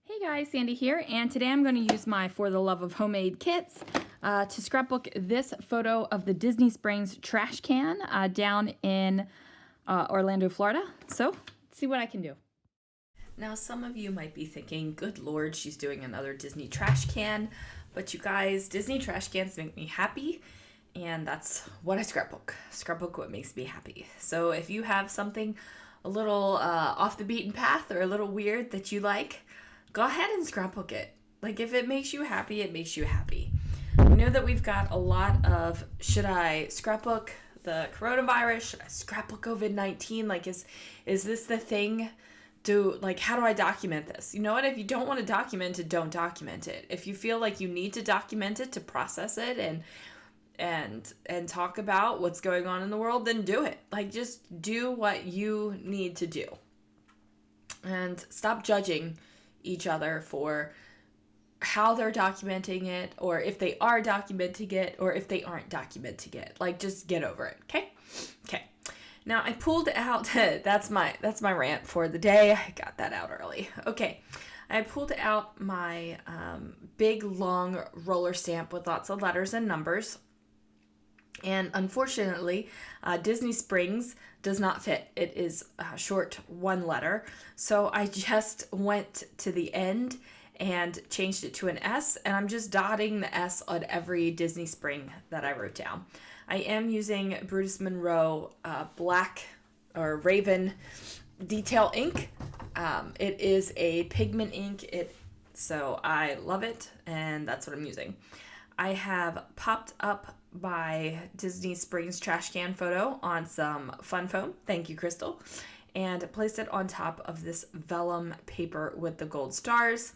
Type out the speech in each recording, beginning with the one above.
Hey guys, Sandy here, and today I'm going to use my For the Love of Homemade kits to scrapbook this photo of the Disney Springs trash can down in Orlando, Florida. So, let's see what I can do. Now, some of you might be thinking, good lord, she's doing another Disney trash can. But you guys, Disney trash cans make me happy, and that's what I scrapbook. Scrapbook what makes me happy. So if you have something a little off the beaten path or a little weird that you like, go ahead and scrapbook it. Like, if it makes you happy, it makes you happy. I know that we've got a lot of, should I scrapbook the coronavirus? Should I scrapbook COVID-19? Like, is this the thing? How do I document this? You know what? If you don't want to document it, don't document it. If you feel like you need to document it to process it and talk about what's going on in the world, then do it. Like, just do what you need to do. And stop judging each other for how they're documenting it, or if they are documenting it, or if they aren't documenting it. Like, just get over it, okay? Okay. Now, I pulled out, that's my rant for the day. I got that out early. Okay. I pulled out my big, long roller stamp with lots of letters and numbers. And unfortunately, Disney Springs does not fit. It is short one letter. So I just went to the end and changed it to an S, and I'm just dotting the S on every Disney Spring that I wrote down. I am using Brutus Monroe black or Raven detail ink. It is a pigment ink, so I love it, and that's what I'm using. I have popped up my Disney Springs trash can photo on some fun foam. Thank you, Crystal. And placed it on top of this vellum paper with the gold stars.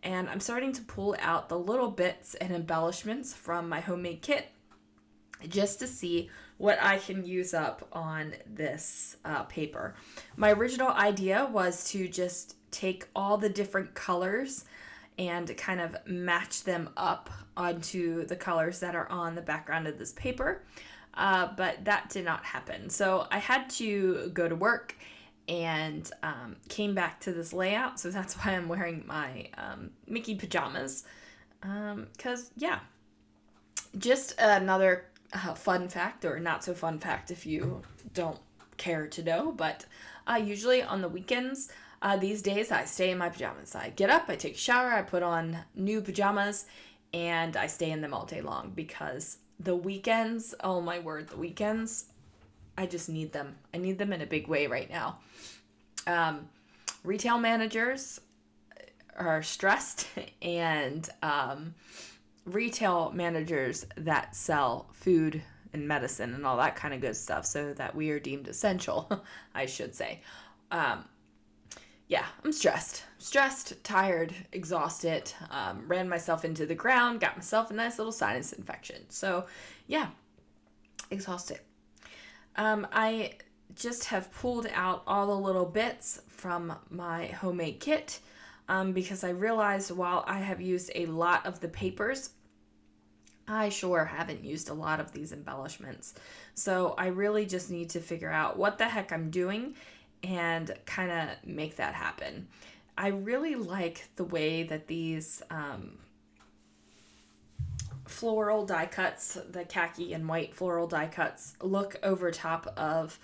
And I'm starting to pull out the little bits and embellishments from my homemade kit just to see what I can use up on this paper. My original idea was to just take all the different colors and kind of match them up onto the colors that are on the background of this paper. But that did not happen. So I had to go to work and came back to this layout. So that's why I'm wearing my Mickey pajamas. Because, yeah, just another fun fact, or not so fun fact if you don't care to know. But usually on the weekends, these days, I stay in my pajamas. I get up, I take a shower, I put on new pajamas, and I stay in them all day long because the weekends, oh my word, the weekends, I just need them. I need them in a big way right now. Retail managers are stressed, and retail managers that sell food and medicine and all that kind of good stuff, so that we are deemed essential, I should say. Yeah, I'm stressed, tired, exhausted, ran myself into the ground, got myself a nice little sinus infection. So yeah, exhausted. I just have pulled out all the little bits from my homemade kit because I realized while I have used a lot of the papers, I sure haven't used a lot of these embellishments. So I really just need to figure out what the heck I'm doing and kind of make that happen. I really like the way that these floral die cuts, the khaki and white floral die cuts, look over top of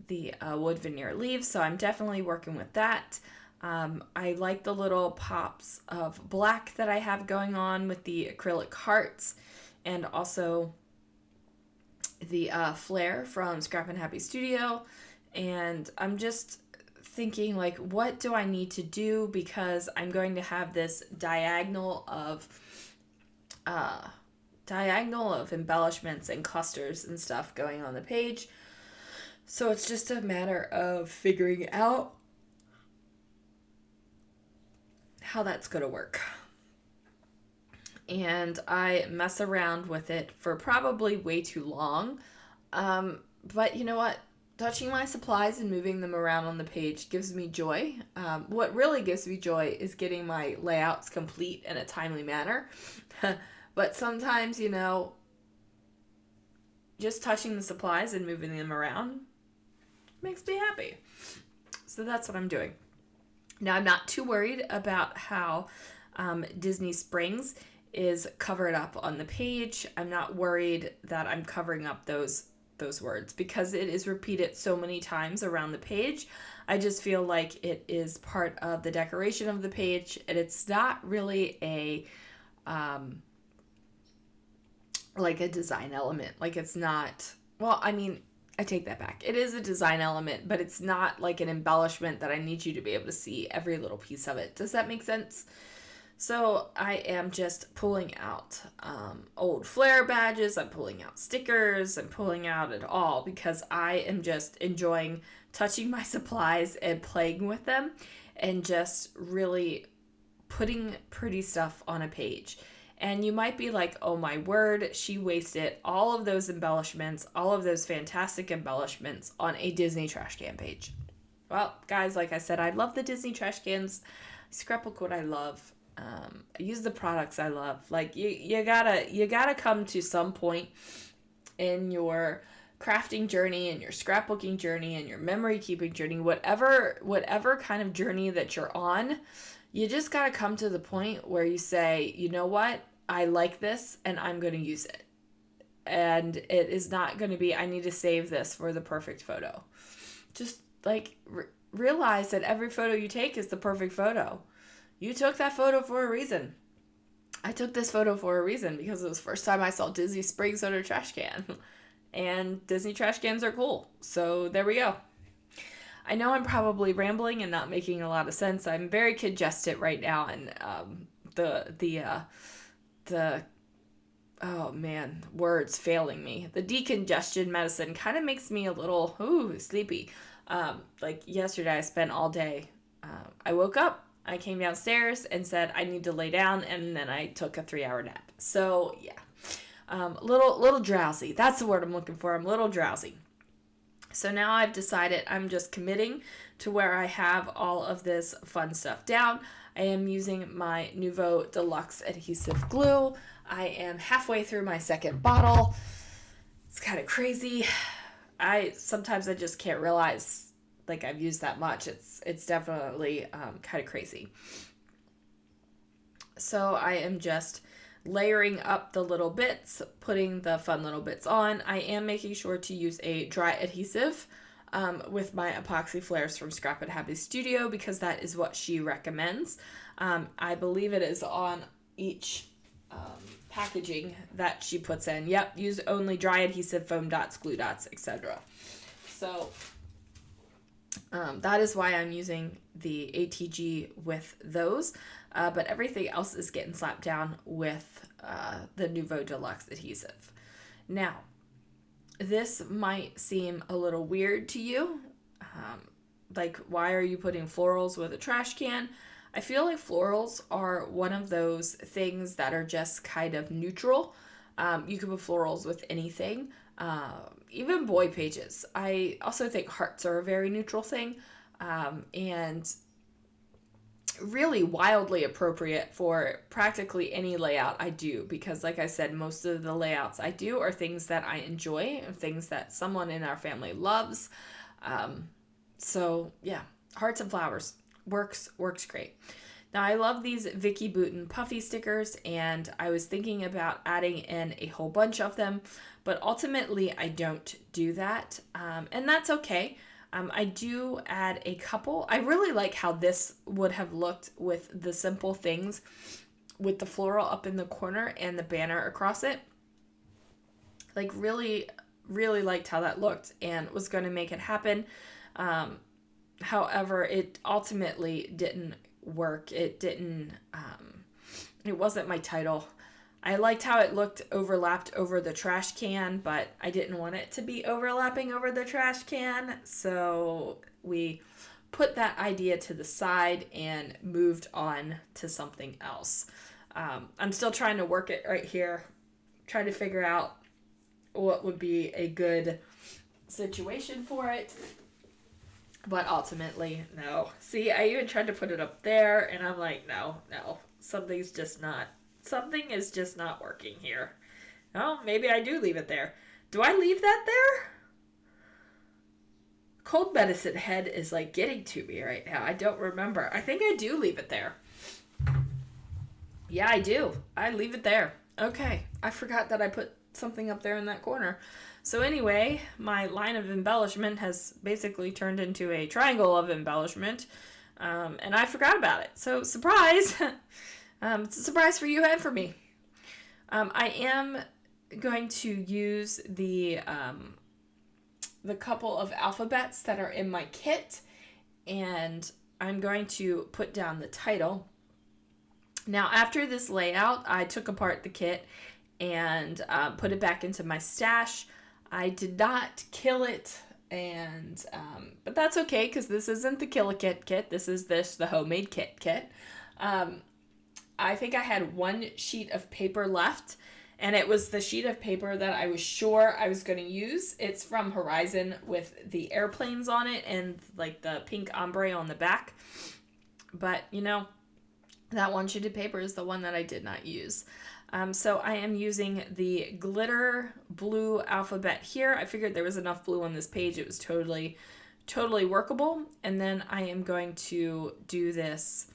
the wood veneer leaves, so I'm definitely working with that. I like the little pops of black that I have going on with the acrylic hearts, and also the flare from Scrap and Happy Studio. And I'm just thinking, like, what do I need to do? Because I'm going to have this diagonal of embellishments and clusters and stuff going on the page. So it's just a matter of figuring out how that's going to work. And I mess around with it for probably way too long. But you know what? Touching my supplies and moving them around on the page gives me joy. What really gives me joy is getting my layouts complete in a timely manner. But sometimes, just touching the supplies and moving them around makes me happy. So that's what I'm doing. Now, I'm not too worried about how Disney Springs is covered up on the page. I'm not worried that I'm covering up those words because it is repeated so many times around the page. I just feel like it is part of the decoration of the page, and it's not really a like a design element. Like, it's not, well, I mean, I take that back. It is a design element, but it's not like an embellishment that I need you to be able to see every little piece of it. Does that make sense? So I am just pulling out old flare badges. I'm pulling out stickers. I'm pulling out it all because I am just enjoying touching my supplies and playing with them and just really putting pretty stuff on a page. And you might be like, oh my word, she wasted all of those embellishments, all of those fantastic embellishments on a Disney trash can page. Well, guys, like I said, I love the Disney trash cans. I scrapbook what I love. I use the products I love. Like, you gotta come to some point in your crafting journey and your scrapbooking journey and your memory keeping journey, whatever kind of journey that you're on, you just gotta come to the point where you say, you know what, I like this and I'm gonna use it. And it is not gonna be, I need to save this for the perfect photo. Just like realize that every photo you take is the perfect photo. You took that photo for a reason. I took this photo for a reason because it was the first time I saw Disney Springs on a trash can. And Disney trash cans are cool. So there we go. I know I'm probably rambling and not making a lot of sense. I'm very congested right now, and oh man, words failing me. The decongestion medicine kind of makes me a little sleepy. Like yesterday, I spent all day. I woke up. I came downstairs and said I need to lay down, and then I took a 3-hour nap. So yeah, little drowsy. That's the word I'm looking for. I'm a little drowsy. So now I've decided I'm just committing to where I have all of this fun stuff down. I am using my Nouveau Deluxe adhesive glue. I am halfway through my second bottle. It's kind of crazy. Sometimes I just can't realize like I've used that much. It's definitely kind of crazy. So I am just layering up the little bits, putting the fun little bits on. I am making sure to use a dry adhesive with my epoxy flares from Scrap and Happy Studio because that is what she recommends. I believe it is on each packaging that she puts in. Yep, use only dry adhesive, foam dots, glue dots, etc. So that is why I'm using the ATG with those. But everything else is getting slapped down with the Nouveau Deluxe adhesive. Now, this might seem a little weird to you. Like, why are you putting florals with a trash can? I feel like florals are one of those things that are just kind of neutral. You can put florals with anything, even boy pages. I also think hearts are a very neutral thing, and really wildly appropriate for practically any layout I do, because like I said, most of the layouts I do are things that I enjoy and things that someone in our family loves. So yeah, hearts and flowers works great. Now I love these Vicky Bouton puffy stickers, and I was thinking about adding in a whole bunch of them, but ultimately I don't do that, and that's okay. I do add a couple. I really like how this would have looked with the simple things with the floral up in the corner and the banner across it. Like really, really liked how that looked and was going to make it happen. However, it ultimately didn't work. It wasn't my title. I liked how it looked overlapped over the trash can, but I didn't want it to be overlapping over the trash can. So we put that idea to the side and moved on to something else. I'm still trying to work it right here, trying to figure out what would be a good situation for it. But ultimately, no. See, I even tried to put it up there, and I'm like, no. Something is just not working here. Oh, maybe I do leave it there. Do I leave that there? cold medicine head is like getting to me right now. I don't remember. I think I do leave it there. Yeah, I do. I leave it there. Okay. I forgot that I put something up there in that corner. So anyway, my line of embellishment has basically turned into a triangle of embellishment. And I forgot about it. So surprise. It's a surprise for you and for me. I am going to use the couple of alphabets that are in my kit, and I'm going to put down the title. Now, after this layout, I took apart the kit and put it back into my stash. I did not kill it, and but that's okay, because this isn't the Kill-A-Kit kit. This is the homemade kit. I think I had one sheet of paper left, and it was the sheet of paper that I was sure I was going to use. It's from Horizon with the airplanes on it and like the pink ombre on the back. But, you know, that one sheet of paper is the one that I did not use. So I am using the glitter blue alphabet here. I figured there was enough blue on this page. It was totally workable. And then I am going to do this,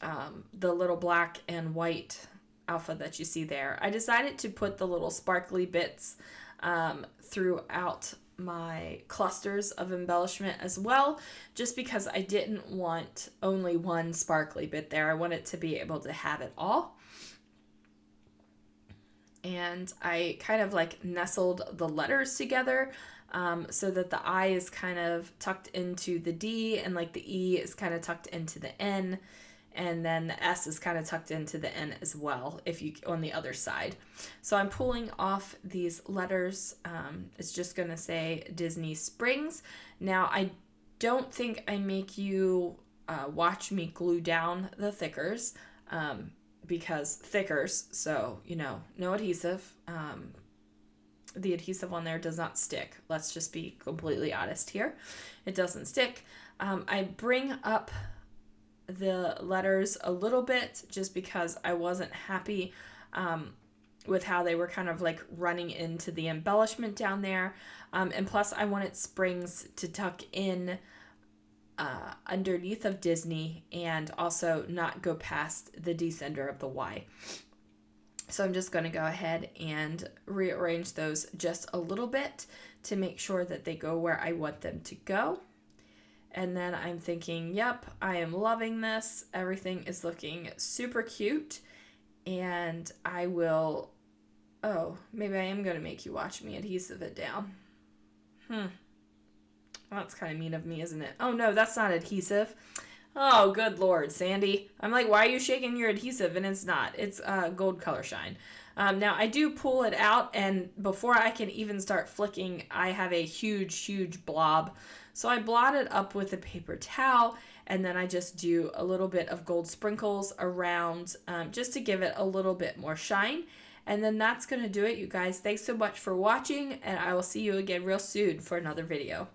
the little black and white alpha that you see there. I decided to put the little sparkly bits throughout my clusters of embellishment as well, just because I didn't want only one sparkly bit there. I wanted to be able to have it all. And I kind of like nestled the letters together so that the I is kind of tucked into the D, and like the E is kind of tucked into the N, and then the S is kind of tucked into the N as well, if you on the other side. So I'm pulling off these letters. It's just going to say Disney Springs. Now, I don't think I make you watch me glue down the thickers, because thickers, so, you know, no adhesive. The adhesive on there does not stick. Let's just be completely honest here. It doesn't stick. I bring up the letters a little bit just because I wasn't happy with how they were kind of like running into the embellishment down there. And plus I wanted Springs to tuck in underneath of Disney and also not go past the descender of the Y. So I'm just going to go ahead and rearrange those just a little bit to make sure that they go where I want them to go. And then I'm thinking, yep, I am loving this. Everything is looking super cute. And I will, oh, maybe I am going to make you watch me adhesive it down. Well, that's kind of mean of me, isn't it? Oh, no, that's not adhesive. Oh, good Lord, Sandy. I'm like, why are you shaking your adhesive? And it's not. It's gold color shine. Now, I do pull it out, and before I can even start flicking, I have a huge blob. So I blot it up with a paper towel, and then I just do a little bit of gold sprinkles around just to give it a little bit more shine. And then that's going to do it, you guys. Thanks so much for watching, and I will see you again real soon for another video.